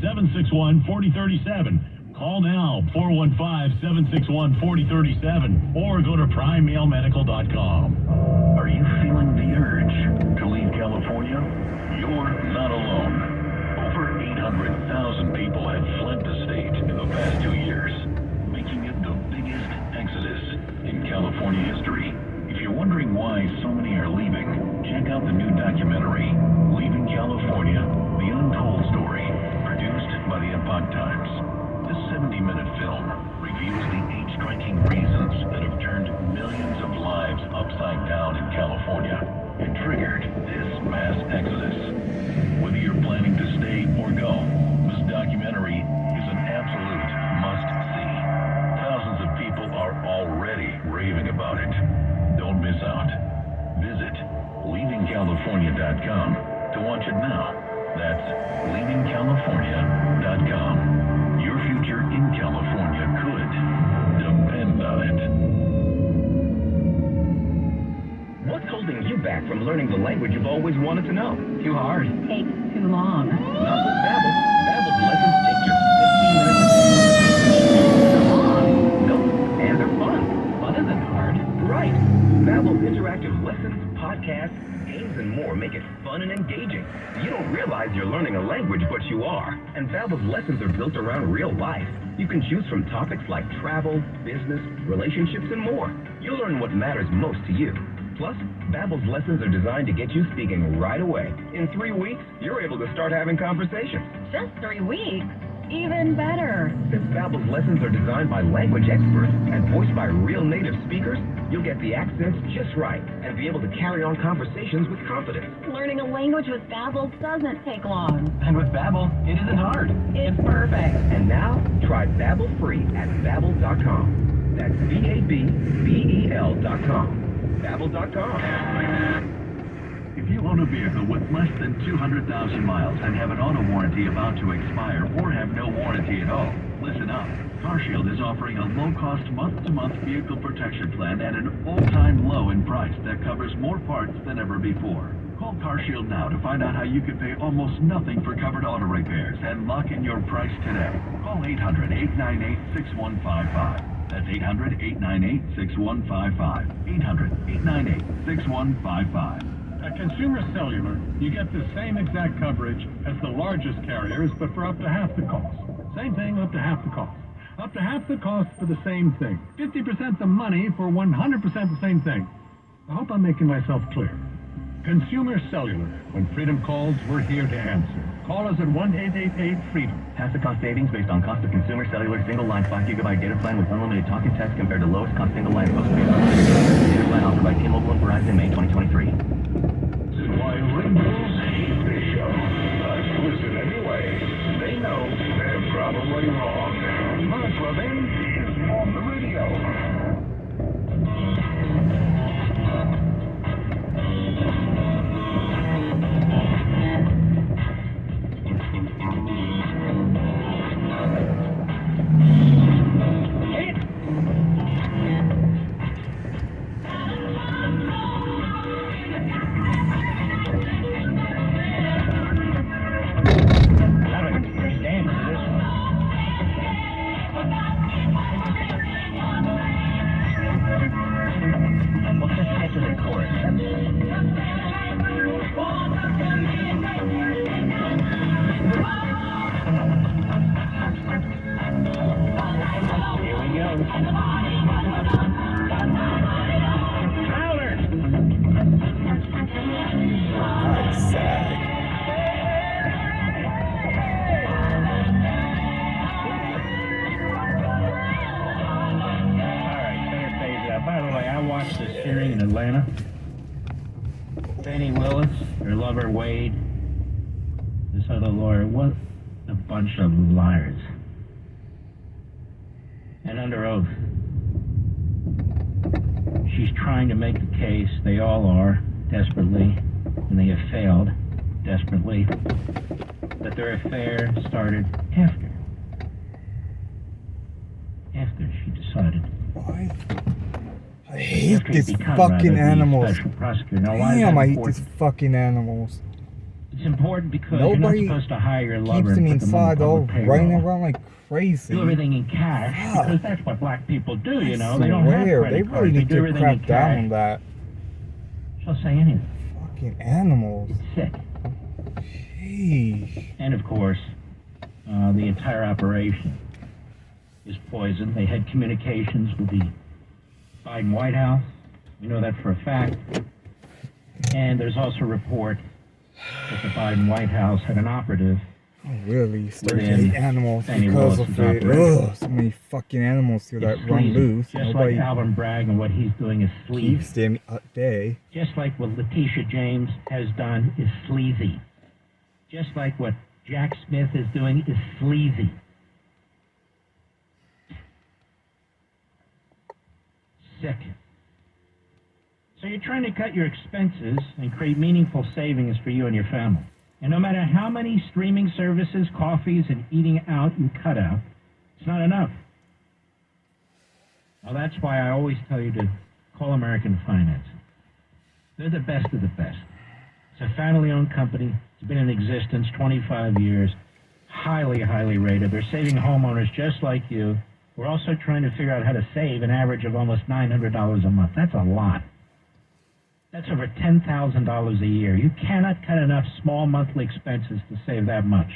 415-761-4037. Call now, 415-761-4037, or go to primemailmedical.com. Are you feeling the urge to leave California? You're not alone. Over 800,000 people have fled the state in the past 2 years, making it the biggest exodus in California history. If you're wondering why so many are leaving, check out the new documentary, Leaving California, The Untold Story, produced by the Epoch Times. This 70-minute film reviews the 8 striking reasons that have turned millions of lives upside down in California and triggered this mass exodus. Whether you're planning to stay or go, this documentary is an absolute must-see. Thousands of people are already raving about it. Don't miss out. Visit leavingcalifornia.com to watch it now. That's leavingcalifornia.com. Your future in California could depend on it. What's holding you back from learning the language you've always wanted to know? Too hard. Takes too long. Not with Babbel. Babbel's lessons take just 15 minutes. Nope, and they're fun. Fun isn't hard. Right. Babbel's interactive lessons, podcasts, games, and more make it fun and engaging. You don't realize you're learning a language, but you are. And Babbel's lessons are built around real life. You can choose from topics like travel, business, relationships, and more. You'll learn what matters most to you. Plus, Babbel's lessons are designed to get you speaking right away. In 3 weeks, you're able to start having conversations. Just 3 weeks? Even better. Since Babbel's lessons are designed by language experts and voiced by real native speakers, you'll get the accents just right and be able to carry on conversations with confidence. Learning a language with Babbel doesn't take long. And with Babbel, it isn't hard. It's perfect. And now, try Babbel free at Babbel.com. That's Babbel.com. Babbel.com. If you own a vehicle with less than 200,000 miles and have an auto warranty about to expire or have no warranty at all, listen up. CarShield is offering a low-cost month-to-month vehicle protection plan at an all-time low in price that covers more parts than ever before. Call CarShield now to find out how you can pay almost nothing for covered auto repairs and lock in your price today. Call 800-898-6155. That's 800-898-6155. 800-898-6155. At Consumer Cellular, you get the same exact coverage as the largest carriers, but for up to half the cost. Same thing, up to half the cost. Up to half the cost for the same thing. 50% the money for 100% the same thing. I hope I'm making myself clear. Consumer Cellular. When freedom calls, we're here to answer. Call us at 1-888-FREEDOM. Pass the cost savings based on cost of Consumer Cellular single line 5 gigabyte data plan with unlimited talk and text compared to lowest cost single line postpaid. Data plan offered by T-Mobile and Verizon May 2023. Why liberals hate this show. Listen anyway. They know they're probably wrong. But revenge is on the radio. In Atlanta, Fannie Willis, her lover Wade, this other lawyer, what a bunch of liars. And under oath, she's trying to make the case, they all are, desperately, and they have failed, desperately, that their affair started after she decided. Why? I hate these fucking animals. Now, Damn, I hate these fucking animals. It's important because you're not Nobody supposed to hire your lover keeps and them put them on inside the all public running payroll. around like crazy. Do everything in cash Fuck. because that's what black people do, you know. I They don't have swear, credit they cards. really They need do to everything in crack down cash. on that. She'll say anything. Fucking animals. It's sick. Jeez. And of course, the entire operation is poisoned. They had communications with the Biden White House. We know that for a fact. And there's also a report that the Biden White House had an operative. I really start to Within hate animals Fannie because Willis's of it. operation. Ugh, so many fucking animals here that It's run sleazy. loose. Just Nobody like Alvin Bragg and what he's doing is sleazy. keeps them at day. Just like what Letitia James has done is sleazy. Just like what Jack Smith is doing is sleazy. Sick. So you're trying to cut your expenses and create meaningful savings for you and your family. And no matter how many streaming services, coffees, and eating out you cut out, it's not enough. Well, that's why I always tell you to call American Financing. They're the best of the best. It's a family-owned company. It's been in existence 25 years. Highly, highly rated. They're saving homeowners just like you. We're also trying to figure out how to save an average of almost $900 a month. That's a lot. That's over $10,000 a year. You cannot cut enough small monthly expenses to save that much.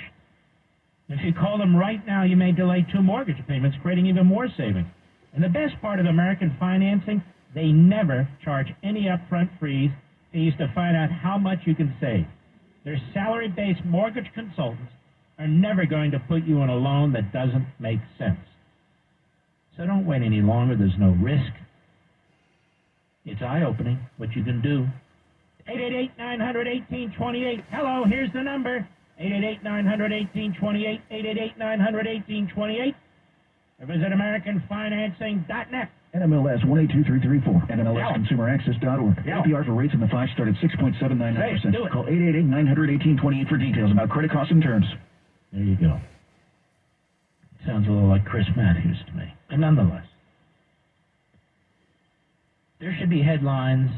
If you call them right now, you may delay 2 mortgage payments, creating even more savings. And the best part of American Financing, they never charge any upfront fees to find out how much you can save. Their salary-based mortgage consultants are never going to put you on a loan that doesn't make sense. So don't wait any longer. There's no risk. It's eye-opening what you can do. 888-900-1828. Hello, here's the number. 888-900-1828. 888-900-1828. Or visit AmericanFinancing.net. NMLS 182334. NMLSConsumerAccess.org. Yeah. APR for rates in the 5 start at 6.799%. Say it, do it. Call 888-900-1828 for details about credit costs and terms. There you go. Sounds a little like Chris Matthews to me. But nonetheless, there should be headlines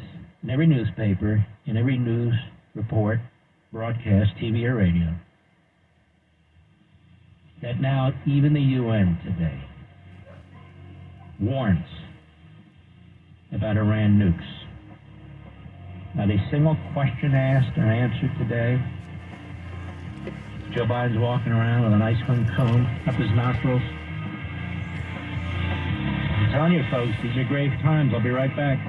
in every newspaper, in every news report, broadcast, TV or radio, that now even the UN today warns about Iran nukes. Not a single question asked or answered today. Joe Biden's walking around with an ice cream cone up his nostrils. I'm telling you, folks, these are grave times. I'll be right back.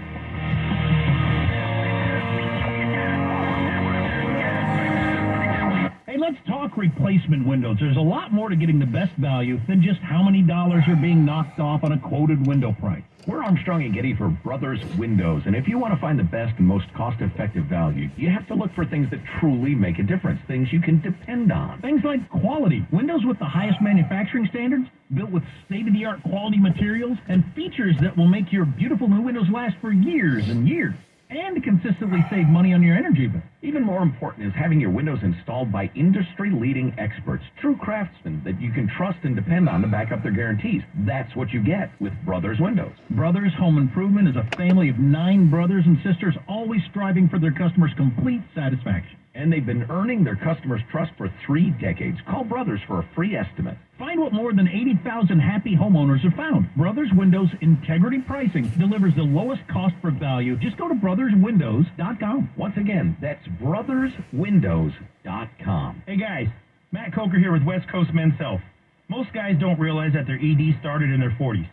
Hey, let's talk replacement windows. There's a lot more to getting the best value than just how many dollars are being knocked off on a quoted window price. We're Armstrong and Getty for Brothers Windows, and if you want to find the best and most cost-effective value, you have to look for things that truly make a difference, things you can depend on. Things like quality, windows with the highest manufacturing standards, built with state-of-the-art quality materials, and features that will make your beautiful new windows last for years and years, and consistently save money on your energy bill. Even more important is having your windows installed by industry-leading experts, true craftsmen that you can trust and depend on to back up their guarantees. That's what you get with Brothers Windows. Brothers Home Improvement is a family of 9 brothers and sisters always striving for their customers' complete satisfaction. And they've been earning their customers' trust for 3 decades. Call Brothers for a free estimate. Find what more than 80,000 happy homeowners have found. Brothers Windows Integrity Pricing delivers the lowest cost for value. Just go to brotherswindows.com. Once again, that's brotherswindows.com. Hey guys, Matt Coker here with West Coast Men's Health. Most guys don't realize that their ED started in their 40s.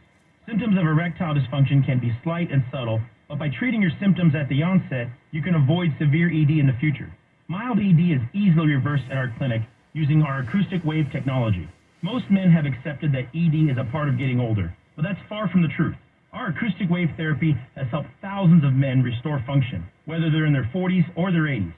Symptoms of erectile dysfunction can be slight and subtle, but by treating your symptoms at the onset, you can avoid severe ED in the future. Mild ED is easily reversed at our clinic using our acoustic wave technology. Most men have accepted that ED is a part of getting older, but that's far from the truth. Our acoustic wave therapy has helped thousands of men restore function, whether they're in their 40s or their 80s.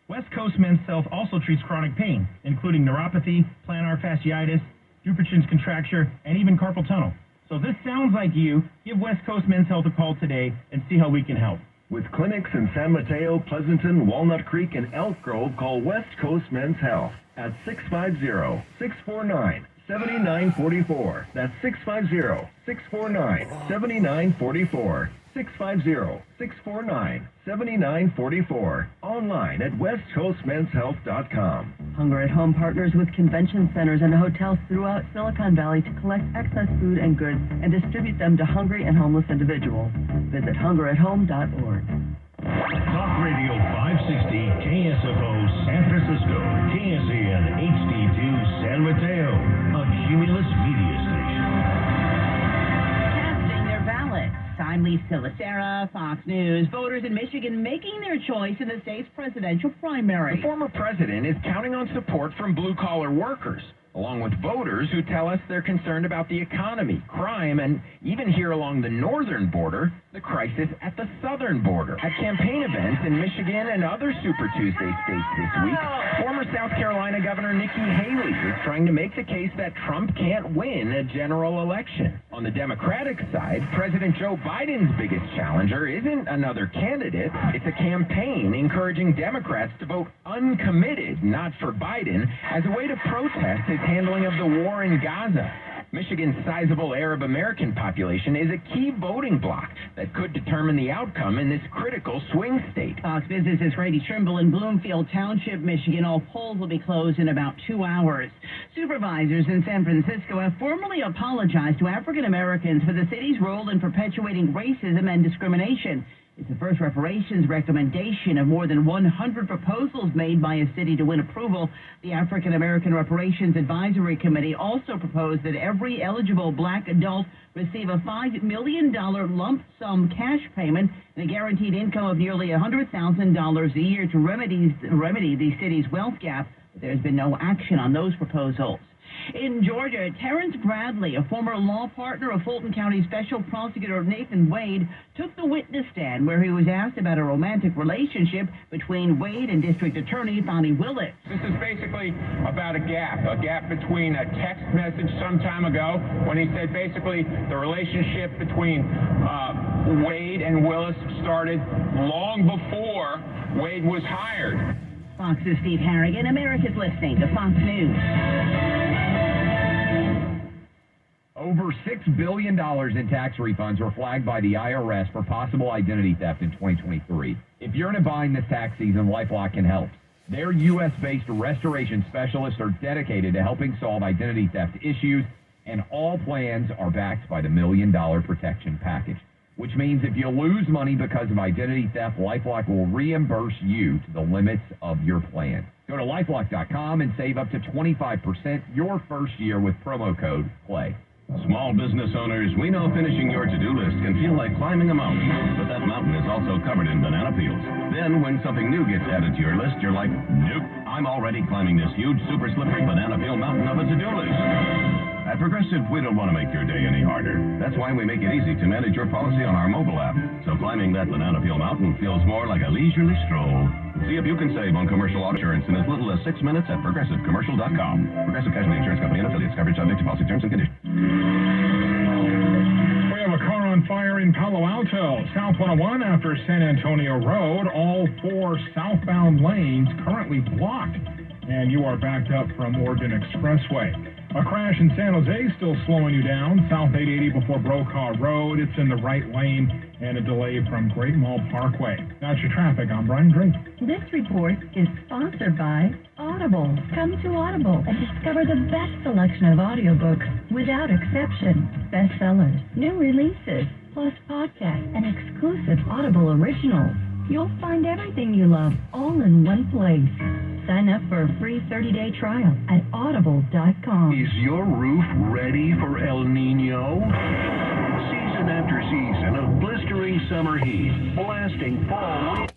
West Coast Men's Health also treats chronic pain, including neuropathy, plantar fasciitis, Dupuytren's contracture, and even carpal tunnel. So if this sounds like you, give West Coast Men's Health a call today and see how we can help. With clinics in San Mateo, Pleasanton, Walnut Creek, and Elk Grove, call West Coast Men's Health at 650-649-7944. That's 650-649-7944. 650-649-7944. Online at westcoastmenshealth.com. Hunger at Home partners with convention centers and hotels throughout Silicon Valley to collect excess food and goods and distribute them to hungry and homeless individuals. Visit hungerathome.org. Talk Radio 560 KSFO San Francisco, KSAN HD2 San Mateo, a Cumulus media station. Casting their ballots. I'm Lisa Lacera, Fox News. Voters in Michigan making their choice in the state's presidential primary. The former president is counting on support from blue-collar workers, along with voters who tell us they're concerned about the economy, crime, and even here along the northern border, the crisis at the southern border. At campaign events in Michigan and other Super Tuesday states this week, former South Carolina Governor Nikki Haley is trying to make the case that Trump can't win a general election. On the Democratic side, President Joe Biden's biggest challenger isn't another candidate. It's a campaign encouraging Democrats to vote uncommitted, not for Biden, as a way to protest his handling of the war in Gaza. Michigan's sizable Arab American population is a key voting bloc that could determine the outcome in this critical swing state. Fox Business' Grady Trimble in Bloomfield Township, Michigan. All polls will be closed in about 2 hours. Supervisors in San Francisco have formally apologized to African Americans for the city's role in perpetuating racism and discrimination. It's the first reparations recommendation of more than 100 proposals made by a city to win approval. The African American Reparations Advisory Committee also proposed that every eligible black adult receive a $5 million lump sum cash payment and a guaranteed income of nearly $100,000 a year to remedy the city's wealth gap. But there's been no action on those proposals. In Georgia, Terrence Bradley, a former law partner of Fulton County Special Prosecutor Nathan Wade, took the witness stand where he was asked about a romantic relationship between Wade and District Attorney Bonnie Willett. This is basically about a gap between a text message some time ago when he said basically the relationship between Wade and Willis started long before Wade was hired. Fox's Steve Harrigan. America's listening to Fox News. Over $6 billion in tax refunds were flagged by the IRS for possible identity theft in 2023. If you're in a bind this tax season, LifeLock can help. Their U.S.-based restoration specialists are dedicated to helping solve identity theft issues, and all plans are backed by the $1 Million Protection Package, which means if you lose money because of identity theft, LifeLock will reimburse you to the limits of your plan. Go to LifeLock.com and save up to 25% your first year with promo code PLAY. Small business owners, we know finishing your to-do list can feel like climbing a mountain, but that mountain is also covered in banana peels. Then when something new gets added to your list, you're like, nope, I'm already climbing this huge, super slippery banana peel mountain of a to-do list. At Progressive, we don't want to make your day any harder. That's why we make it easy to manage your policy on our mobile app. So climbing that banana peel mountain feels more like a leisurely stroll. See if you can save on commercial auto insurance in as little as 6 minutes at ProgressiveCommercial.com. Progressive Casualty Insurance Company and affiliates. Coverage subject to policy terms and conditions. We have a car on fire in Palo Alto, South 101 after San Antonio Road. All 4 southbound lanes currently blocked, and you are backed up from Oregon Expressway. A crash in San Jose still slowing you down. South 880 before Brokaw Road. It's in the right lane, and a delay from Great Mall Parkway. That's your traffic. I'm Brian Drake. This report is sponsored by Audible. Come to Audible and discover the best selection of audiobooks without exception. Bestsellers, new releases, plus podcasts and exclusive Audible originals. You'll find everything you love all in one place. Sign up for a free 30-day trial at audible.com. Is your roof ready for El Nino? Season after season of blistering summer heat, blasting fall wind.